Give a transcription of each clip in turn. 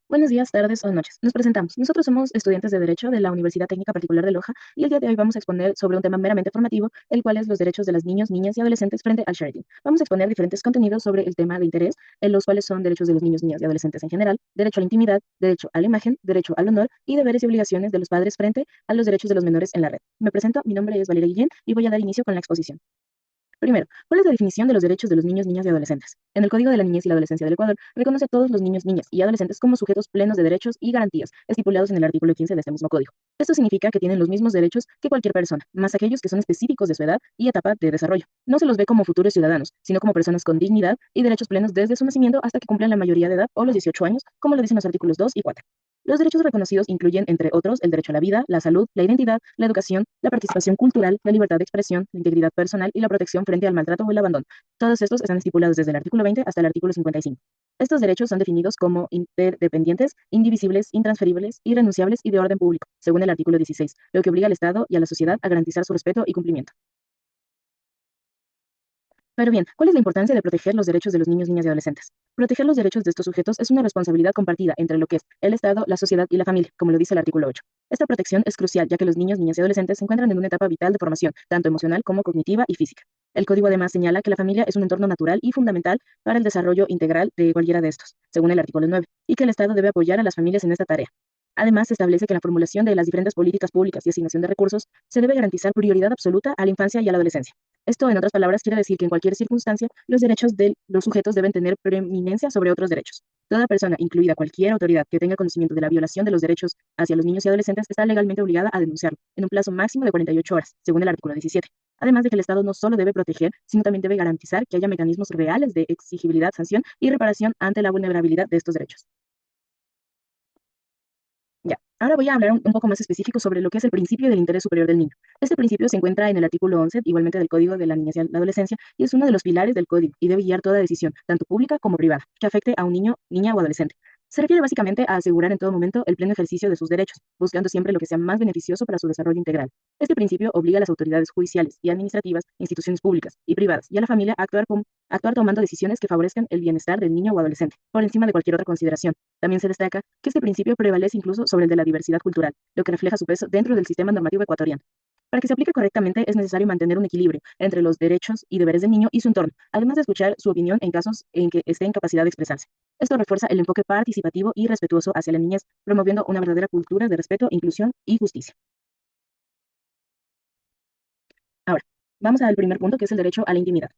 Buenos días, tardes o noches. Nos presentamos. Nosotros somos estudiantes de Derecho de la Universidad Técnica Particular de Loja y el día de hoy vamos a exponer sobre un tema meramente formativo, el cual es los derechos de las niños, niñas y adolescentes frente al sharing. Vamos a exponer diferentes contenidos sobre el tema de interés, en los cuales son derechos de los niños, niñas y adolescentes en general, derecho a la intimidad, derecho a la imagen, derecho al honor y deberes y obligaciones de los padres frente a los derechos de los menores en la red. Me presento, mi nombre es Valeria Guillén y voy a dar inicio con la exposición. Primero, ¿cuál es la definición de los derechos de los niños, niñas y adolescentes? En el Código de la Niñez y la Adolescencia del Ecuador, reconoce a todos los niños, niñas y adolescentes como sujetos plenos de derechos y garantías, estipulados en el artículo 15 de este mismo código. Esto significa que tienen los mismos derechos que cualquier persona, más aquellos que son específicos de su edad y etapa de desarrollo. No se los ve como futuros ciudadanos, sino como personas con dignidad y derechos plenos desde su nacimiento hasta que cumplan la mayoría de edad o los 18 años, como lo dicen los artículos 2 y 4. Los derechos reconocidos incluyen, entre otros, el derecho a la vida, la salud, la identidad, la educación, la participación cultural, la libertad de expresión, la integridad personal y la protección frente al maltrato o el abandono. Todos estos están estipulados desde el artículo 20 hasta el artículo 55. Estos derechos son definidos como interdependientes, indivisibles, intransferibles, irrenunciables y de orden público, según el artículo 16, lo que obliga al Estado y a la sociedad a garantizar su respeto y cumplimiento. Pero bien, ¿cuál es la importancia de proteger los derechos de los niños, niñas y adolescentes? Proteger los derechos de estos sujetos es una responsabilidad compartida entre lo que es el Estado, la sociedad y la familia, como lo dice el artículo 8. Esta protección es crucial ya que los niños, niñas y adolescentes se encuentran en una etapa vital de formación, tanto emocional como cognitiva y física. El código además señala que la familia es un entorno natural y fundamental para el desarrollo integral de cualquiera de estos, según el artículo 9, y que el Estado debe apoyar a las familias en esta tarea. Además, se establece que en la formulación de las diferentes políticas públicas y asignación de recursos se debe garantizar prioridad absoluta a la infancia y a la adolescencia. Esto, en otras palabras, quiere decir que en cualquier circunstancia, los derechos de los sujetos deben tener preeminencia sobre otros derechos. Toda persona, incluida cualquier autoridad que tenga conocimiento de la violación de los derechos hacia los niños y adolescentes, está legalmente obligada a denunciarlo en un plazo máximo de 48 horas, según el artículo 17. Además de que el Estado no solo debe proteger, sino también debe garantizar que haya mecanismos reales de exigibilidad, sanción y reparación ante la vulnerabilidad de estos derechos. Ya, ahora voy a hablar un poco más específico sobre lo que es el principio del interés superior del niño. Este principio se encuentra en el artículo 11, igualmente del Código de la Niñez y la Adolescencia, y es uno de los pilares del código y debe guiar toda decisión, tanto pública como privada, que afecte a un niño, niña o adolescente. Se refiere básicamente a asegurar en todo momento el pleno ejercicio de sus derechos, buscando siempre lo que sea más beneficioso para su desarrollo integral. Este principio obliga a las autoridades judiciales y administrativas, instituciones públicas y privadas y a la familia a actuar tomando decisiones que favorezcan el bienestar del niño o adolescente, por encima de cualquier otra consideración. También se destaca que este principio prevalece incluso sobre el de la diversidad cultural, lo que refleja su peso dentro del sistema normativo ecuatoriano. Para que se aplique correctamente es necesario mantener un equilibrio entre los derechos y deberes del niño y su entorno, además de escuchar su opinión en casos en que esté en capacidad de expresarse. Esto refuerza el enfoque participativo y respetuoso hacia la niñez, promoviendo una verdadera cultura de respeto, inclusión y justicia. Ahora, vamos al primer punto, que es el derecho a la intimidad.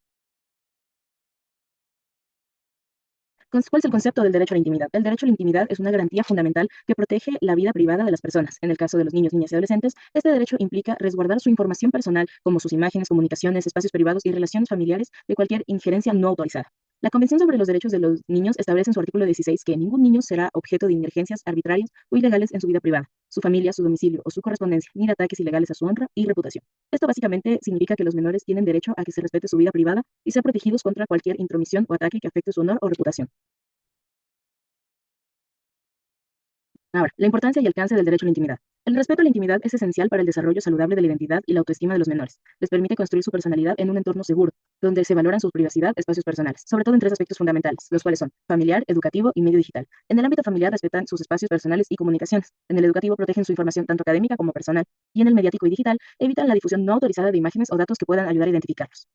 ¿Cuál es el concepto del derecho a la intimidad? El derecho a la intimidad es una garantía fundamental que protege la vida privada de las personas. En el caso de los niños, niñas y adolescentes, este derecho implica resguardar su información personal, como sus imágenes, comunicaciones, espacios privados y relaciones familiares, de cualquier injerencia no autorizada. La Convención sobre los Derechos de los Niños establece en su artículo 16 que ningún niño será objeto de injerencias arbitrarias o ilegales en su vida privada, su familia, su domicilio o su correspondencia, ni de ataques ilegales a su honra y reputación. Esto básicamente significa que los menores tienen derecho a que se respete su vida privada y ser protegidos contra cualquier intromisión o ataque que afecte su honor o reputación. Ahora, la importancia y alcance del derecho a la intimidad. El respeto a la intimidad es esencial para el desarrollo saludable de la identidad y la autoestima de los menores. Les permite construir su personalidad en un entorno seguro, donde se valoran su privacidad, espacios personales, sobre todo en tres aspectos fundamentales, los cuales son familiar, educativo y medio digital. En el ámbito familiar respetan sus espacios personales y comunicaciones. En el educativo protegen su información tanto académica como personal. Y en el mediático y digital evitan la difusión no autorizada de imágenes o datos que puedan ayudar a identificarlos.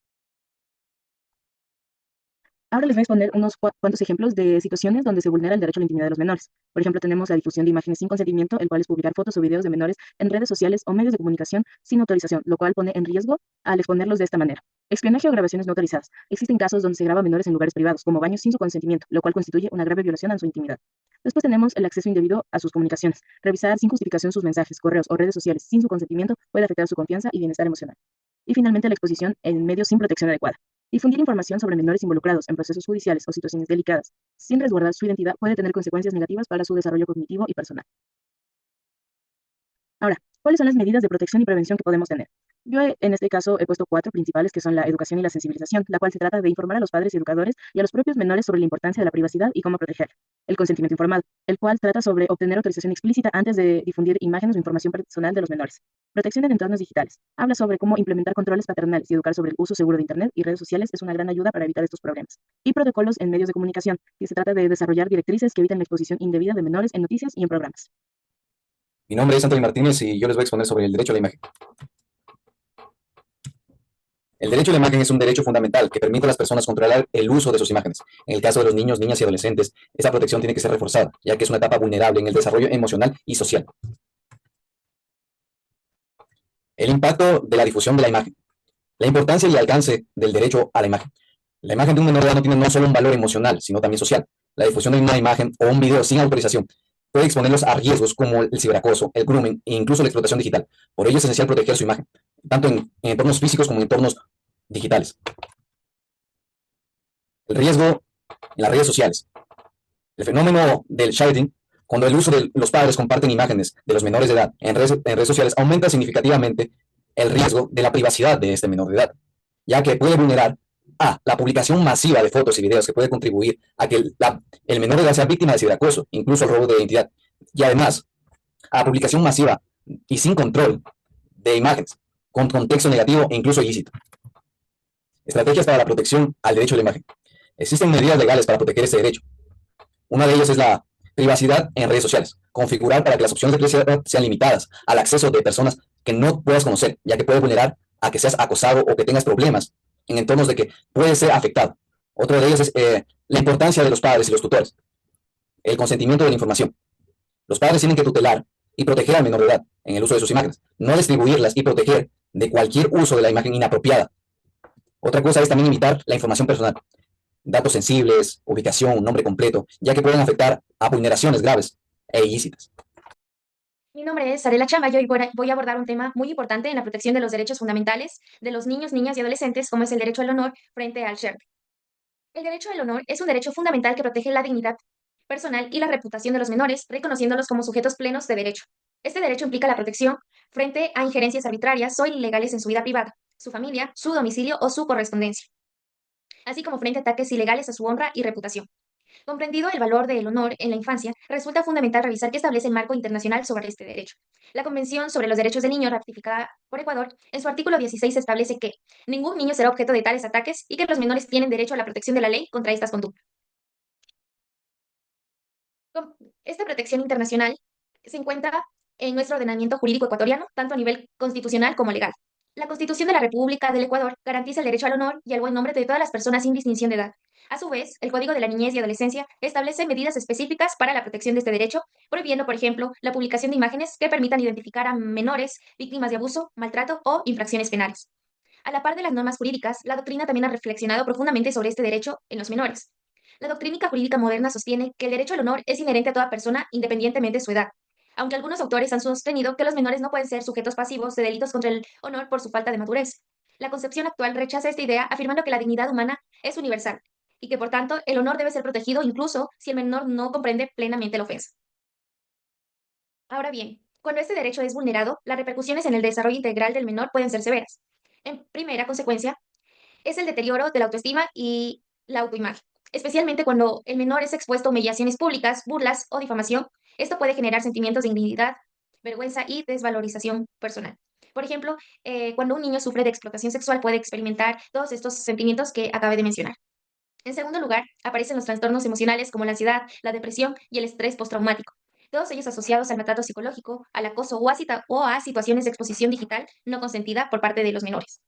Ahora les voy a exponer unos cuantos ejemplos de situaciones donde se vulnera el derecho a la intimidad de los menores. Por ejemplo, tenemos la difusión de imágenes sin consentimiento, el cual es publicar fotos o videos de menores en redes sociales o medios de comunicación sin autorización, lo cual pone en riesgo al exponerlos de esta manera. Espionaje o grabaciones no autorizadas. Existen casos donde se graba a menores en lugares privados, como baños sin su consentimiento, lo cual constituye una grave violación a su intimidad. Después tenemos el acceso indebido a sus comunicaciones. Revisar sin justificación sus mensajes, correos o redes sociales sin su consentimiento puede afectar su confianza y bienestar emocional. Y finalmente, la exposición en medios sin protección adecuada. Difundir información sobre menores involucrados en procesos judiciales o situaciones delicadas sin resguardar su identidad puede tener consecuencias negativas para su desarrollo cognitivo y personal. Ahora, ¿Cuáles son las medidas de protección y prevención que podemos tener? Yo en este caso he puesto cuatro principales que son la educación y la sensibilización, la cual se trata de informar a los padres y educadores y a los propios menores sobre la importancia de la privacidad y cómo protegerla. El consentimiento informado, el cual trata sobre obtener autorización explícita antes de difundir imágenes o información personal de los menores. Protección de entornos digitales. Habla sobre cómo implementar controles paternales y educar sobre el uso seguro de Internet y redes sociales es una gran ayuda para evitar estos problemas. Y protocolos en medios de comunicación, que se trata de desarrollar directrices que eviten la exposición indebida de menores en noticias y en programas. Mi nombre es Antonio Martínez y yo les voy a exponer sobre el derecho a la imagen. El derecho a la imagen es un derecho fundamental que permite a las personas controlar el uso de sus imágenes. En el caso de los niños, niñas y adolescentes, esta protección tiene que ser reforzada, ya que es una etapa vulnerable en el desarrollo emocional y social. El impacto de la difusión de la imagen. La importancia y alcance del derecho a la imagen. La imagen de un menor de edad no tiene no solo un valor emocional, sino también social. La difusión de una imagen o un video sin autorización puede exponerlos a riesgos como el ciberacoso, el grooming e incluso la explotación digital. Por ello es esencial proteger su imagen, tanto en entornos físicos como en entornos digitales. El riesgo en las redes sociales. El fenómeno del sharing, cuando el uso de los padres comparten imágenes de los menores de edad en redes sociales, aumenta significativamente el riesgo de la privacidad de este menor de edad, ya que puede vulnerar a la publicación masiva de fotos y videos que puede contribuir a que el menor de edad sea víctima de ciberacoso, incluso el robo de identidad, y además a la publicación masiva y sin control de imágenes, con contexto negativo e incluso ilícito. Estrategias para la protección al derecho de la imagen. Existen medidas legales para proteger este derecho. Una de ellas es la privacidad en redes sociales. Configurar para que las opciones de privacidad sean limitadas al acceso de personas que no puedas conocer, ya que puede vulnerar a que seas acosado o que tengas problemas en entornos de que puedes ser afectado. Otra de ellas es la importancia de los padres y los tutores. El consentimiento de la información. Los padres tienen que tutelar y proteger al menor de edad en el uso de sus imágenes, no distribuirlas y proteger de cualquier uso de la imagen inapropiada. Otra cosa es también evitar la información personal, datos sensibles, ubicación, nombre completo, ya que pueden afectar a vulneraciones graves e ilícitas. Mi nombre es Arela Chamba y hoy voy a abordar un tema muy importante en la protección de los derechos fundamentales de los niños, niñas y adolescentes, como es el derecho al honor frente al sharing. El derecho al honor es un derecho fundamental que protege la dignidad personal y la reputación de los menores, reconociéndolos como sujetos plenos de derecho. Este derecho implica la protección frente a injerencias arbitrarias o ilegales en su vida privada, su familia, su domicilio o su correspondencia, así como frente a ataques ilegales a su honra y reputación. Comprendido el valor del honor en la infancia, resulta fundamental revisar qué establece el marco internacional sobre este derecho. La Convención sobre los Derechos del Niño, ratificada por Ecuador, en su artículo 16 establece que ningún niño será objeto de tales ataques y que los menores tienen derecho a la protección de la ley contra estas conductas. Esta protección internacional se encuentra en nuestro ordenamiento jurídico ecuatoriano, tanto a nivel constitucional como legal. La Constitución de la República del Ecuador garantiza el derecho al honor y al buen nombre de todas las personas sin distinción de edad. A su vez, el Código de la Niñez y Adolescencia establece medidas específicas para la protección de este derecho, prohibiendo, por ejemplo, la publicación de imágenes que permitan identificar a menores víctimas de abuso, maltrato o infracciones penales. A la par de las normas jurídicas, la doctrina también ha reflexionado profundamente sobre este derecho en los menores. La doctrina jurídica moderna sostiene que el derecho al honor es inherente a toda persona independientemente de su edad, aunque algunos autores han sostenido que los menores no pueden ser sujetos pasivos de delitos contra el honor por su falta de madurez. La concepción actual rechaza esta idea afirmando que la dignidad humana es universal y que por tanto el honor debe ser protegido incluso si el menor no comprende plenamente la ofensa. Ahora bien, cuando este derecho es vulnerado, las repercusiones en el desarrollo integral del menor pueden ser severas. En primera consecuencia, es el deterioro de la autoestima y la autoimagen, especialmente cuando el menor es expuesto a humillaciones públicas, burlas o difamación. Esto puede generar sentimientos de indignidad, vergüenza y desvalorización personal. Por ejemplo, cuando un niño sufre de explotación sexual puede experimentar todos estos sentimientos que acabé de mencionar. En segundo lugar, aparecen los trastornos emocionales como la ansiedad, la depresión y el estrés postraumático. Todos ellos asociados al maltrato psicológico, al acoso o a situaciones de exposición digital no consentida por parte de los menores.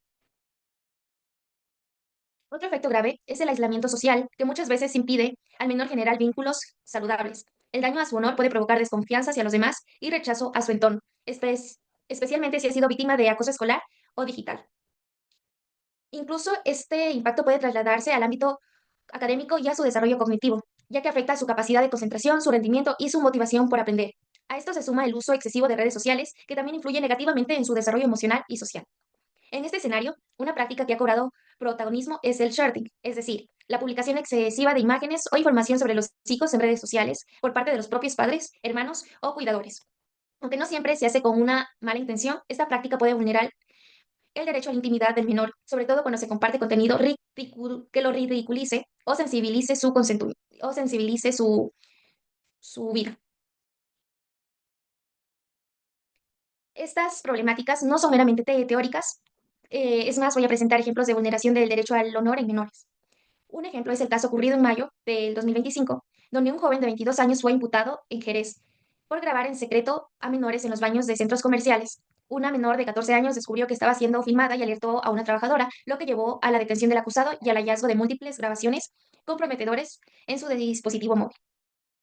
Otro efecto grave es el aislamiento social, que muchas veces impide al menor generar vínculos saludables. El daño a su honor puede provocar desconfianza hacia los demás y rechazo a su entorno, especialmente si ha sido víctima de acoso escolar o digital. Incluso este impacto puede trasladarse al ámbito académico y a su desarrollo cognitivo, ya que afecta su capacidad de concentración, su rendimiento y su motivación por aprender. A esto se suma el uso excesivo de redes sociales, que también influye negativamente en su desarrollo emocional y social. En este escenario, una práctica que ha cobrado protagonismo es el sharing, es decir, la publicación excesiva de imágenes o información sobre los hijos en redes sociales por parte de los propios padres, hermanos o cuidadores. Aunque no siempre se hace con una mala intención, esta práctica puede vulnerar el derecho a la intimidad del menor, sobre todo cuando se comparte contenido que lo ridiculice o sensibilice su vida. Estas problemáticas no son meramente teóricas, es más, voy a presentar ejemplos de vulneración del derecho al honor en menores. Un ejemplo es el caso ocurrido en mayo del 2025, donde un joven de 22 años fue imputado en Jerez por grabar en secreto a menores en los baños de centros comerciales. Una menor de 14 años descubrió que estaba siendo filmada y alertó a una trabajadora, lo que llevó a la detención del acusado y al hallazgo de múltiples grabaciones comprometedores en su dispositivo móvil.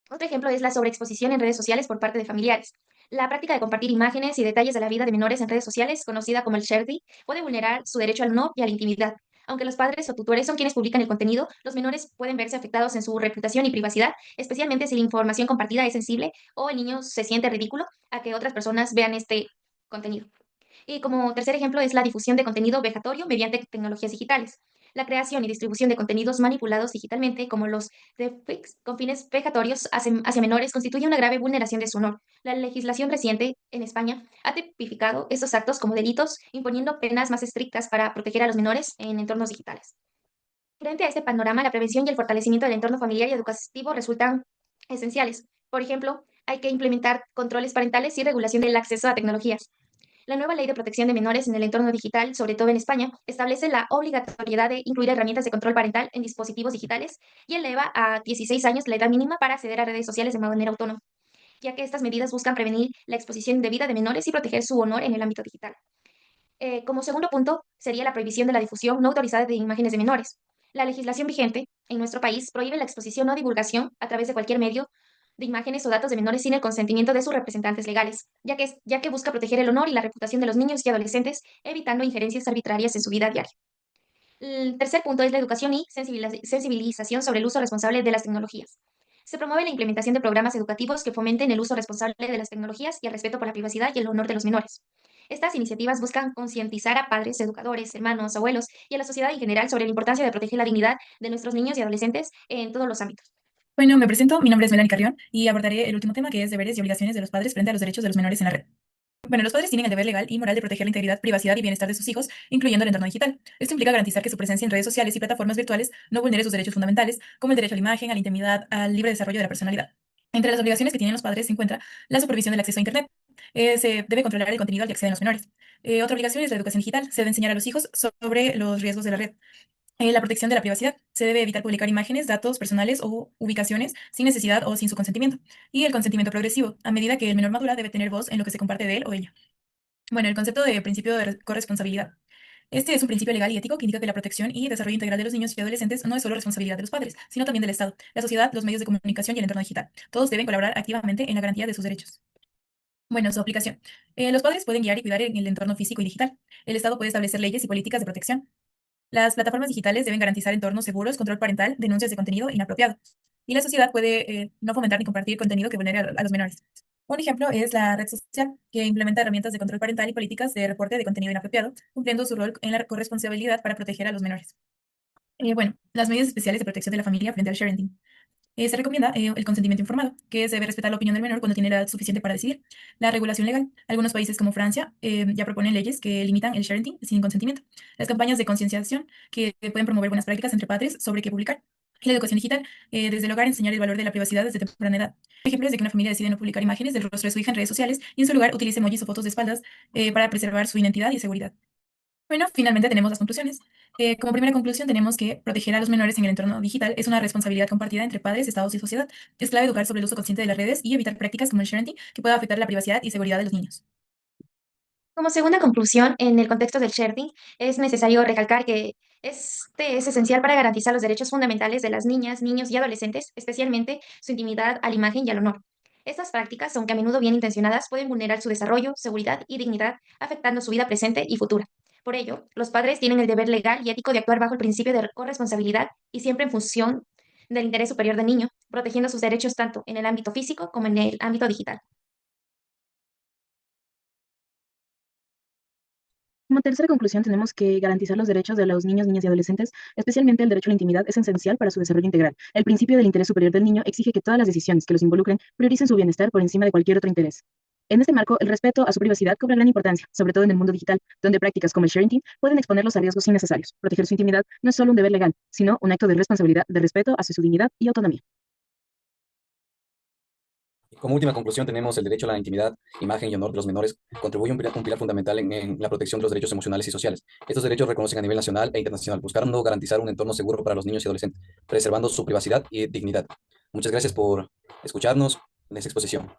Otro ejemplo es la sobreexposición en redes sociales por parte de familiares. La práctica de compartir imágenes y detalles de la vida de menores en redes sociales, conocida como el sharing, puede vulnerar su derecho al honor y a la intimidad. Aunque los padres o tutores son quienes publican el contenido, los menores pueden verse afectados en su reputación y privacidad, especialmente si la información compartida es sensible o el niño se siente ridículo a que otras personas vean este contenido. Y como tercer ejemplo es la difusión de contenido vejatorio mediante tecnologías digitales. La creación y distribución de contenidos manipulados digitalmente, como los deepfakes con fines vejatorios hacia menores, constituye una grave vulneración de su honor. La legislación reciente en España ha tipificado estos actos como delitos, imponiendo penas más estrictas para proteger a los menores en entornos digitales. Frente a este panorama, la prevención y el fortalecimiento del entorno familiar y educativo resultan esenciales. Por ejemplo, hay que implementar controles parentales y regulación del acceso a tecnologías. La nueva Ley de Protección de Menores en el Entorno Digital, sobre todo en España, establece la obligatoriedad de incluir herramientas de control parental en dispositivos digitales y eleva a 16 años la edad mínima para acceder a redes sociales de manera autónoma, ya que estas medidas buscan prevenir la exposición indebida de menores y proteger su honor en el ámbito digital. Como segundo punto, sería la prohibición de la difusión no autorizada de imágenes de menores. La legislación vigente en nuestro país prohíbe la exposición o divulgación a través de cualquier medio de imágenes o datos de menores sin el consentimiento de sus representantes legales, ya que busca proteger el honor y la reputación de los niños y adolescentes, evitando injerencias arbitrarias en su vida diaria. El tercer punto es la educación y sensibilización sobre el uso responsable de las tecnologías. Se promueve la implementación de programas educativos que fomenten el uso responsable de las tecnologías y el respeto por la privacidad y el honor de los menores. Estas iniciativas buscan concientizar a padres, educadores, hermanos, abuelos y a la sociedad en general sobre la importancia de proteger la dignidad de nuestros niños y adolescentes en todos los ámbitos. Bueno, me presento, mi nombre es Melanie Carrión y abordaré el último tema que es deberes y obligaciones de los padres frente a los derechos de los menores en la red. Bueno, los padres tienen el deber legal y moral de proteger la integridad, privacidad y bienestar de sus hijos, incluyendo el entorno digital. Esto implica garantizar que su presencia en redes sociales y plataformas virtuales no vulnere sus derechos fundamentales, como el derecho a la imagen, a la intimidad, al libre desarrollo de la personalidad. Entre las obligaciones que tienen los padres se encuentra la supervisión del acceso a Internet. Se debe controlar el contenido al que acceden los menores. Otra obligación es la educación digital. Se debe enseñar a los hijos sobre los riesgos de la red. La protección de la privacidad. Se debe evitar publicar imágenes, datos personales o ubicaciones sin necesidad o sin su consentimiento. Y el consentimiento progresivo. A medida que el menor madura, debe tener voz en lo que se comparte de él o ella. Bueno, el concepto de principio de corresponsabilidad. Este es un principio legal y ético que indica que la protección y desarrollo integral de los niños y adolescentes no es solo responsabilidad de los padres, sino también del Estado, la sociedad, los medios de comunicación y el entorno digital. Todos deben colaborar activamente en la garantía de sus derechos. Bueno, su aplicación. Los padres pueden guiar y cuidar en el entorno físico y digital. El Estado puede establecer leyes y políticas de protección. Las plataformas digitales deben garantizar entornos seguros, control parental, denuncias de contenido inapropiado. Y la sociedad puede no fomentar ni compartir contenido que vulnere a los menores. Un ejemplo es la red social, que implementa herramientas de control parental y políticas de reporte de contenido inapropiado, cumpliendo su rol en la corresponsabilidad para proteger a los menores. Bueno, las medidas especiales de protección de la familia frente al sharing. Se recomienda el consentimiento informado, que se debe respetar la opinión del menor cuando tiene la edad suficiente para decidir. La regulación legal. Algunos países como Francia ya proponen leyes que limitan el sharing sin consentimiento. Las campañas de concienciación que pueden promover buenas prácticas entre padres sobre qué publicar. Y la educación digital, desde el hogar enseñar el valor de la privacidad desde temprana edad. Ejemplos de que una familia decide no publicar imágenes del rostro de su hija en redes sociales y en su lugar utilice emojis o fotos de espaldas para preservar su identidad y seguridad. Bueno, finalmente tenemos las conclusiones. Como primera conclusión, tenemos que proteger a los menores en el entorno digital es una responsabilidad compartida entre padres, estados y sociedad. Es clave educar sobre el uso consciente de las redes y evitar prácticas como el sharing que pueda afectar la privacidad y seguridad de los niños. Como segunda conclusión, en el contexto del sharing, es necesario recalcar que este es esencial para garantizar los derechos fundamentales de las niñas, niños y adolescentes, especialmente su intimidad a la imagen y al honor. Estas prácticas, aunque a menudo bien intencionadas, pueden vulnerar su desarrollo, seguridad y dignidad, afectando su vida presente y futura. Por ello, los padres tienen el deber legal y ético de actuar bajo el principio de corresponsabilidad y siempre en función del interés superior del niño, protegiendo sus derechos tanto en el ámbito físico como en el ámbito digital. Como tercera conclusión, tenemos que garantizar los derechos de los niños, niñas y adolescentes, especialmente el derecho a la intimidad, es esencial para su desarrollo integral. El principio del interés superior del niño exige que todas las decisiones que los involucren prioricen su bienestar por encima de cualquier otro interés. En este marco, el respeto a su privacidad cobra gran importancia, sobre todo en el mundo digital, donde prácticas como el sharing pueden exponerlos a riesgos innecesarios. Proteger su intimidad no es solo un deber legal, sino un acto de responsabilidad, de respeto hacia su dignidad y autonomía. Como última conclusión, tenemos el derecho a la intimidad, imagen y honor de los menores, contribuye un pilar fundamental en la protección de los derechos emocionales y sociales. Estos derechos reconocen a nivel nacional e internacional, buscando garantizar un entorno seguro para los niños y adolescentes, preservando su privacidad y dignidad. Muchas gracias por escucharnos en esta exposición.